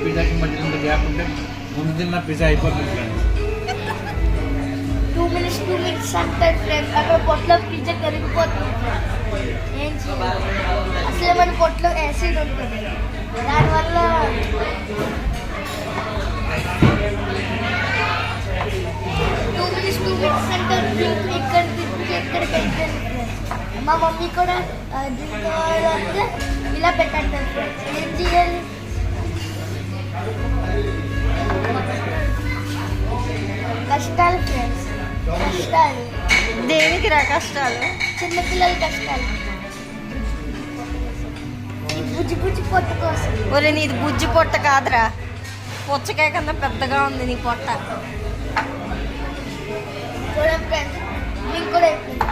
పిజ్జాకి మధ్యలో ఇంత గ్యాప్ ఉంటే ముందు తిన్న పిజ్జా అయిపోతుంది ఫ్రెండ్స్. 2 minutes అంటారు ఫ్రెండ్స్. అక్కడ పొట్లో పిజ్జా కరిగిపోతుంది. ఏం చేయాలి? అసలే మన పొట్లో యాసిడ్ ఉంటుంది, దానివల్ల 2 minutes అంటారు. ఇక్కడికి అయిపోయింది ఫ్రెండ్స్. మా మమ్మీ కూడా దీంతో ఇలా పెట్టంటారు ఫ్రెండ్స్. ఏం చేయాలి? కష్టాలు ఫ్రెండ్స్, కష్టాలు. దేనికి రా కష్టాలు? చిన్నపిల్లల కష్టాలు. బుజ్జి బుజ్జి పొట్ట కోసం. ఒరే నీది బుజ్జి పొట్ట కాదురా, పుచ్చకాయ కన్నా పెద్దగా ఉంది నీ పొట్ట. చూడండి ఫ్రెండ్స్, మీకు కూడా అయిపోయింది.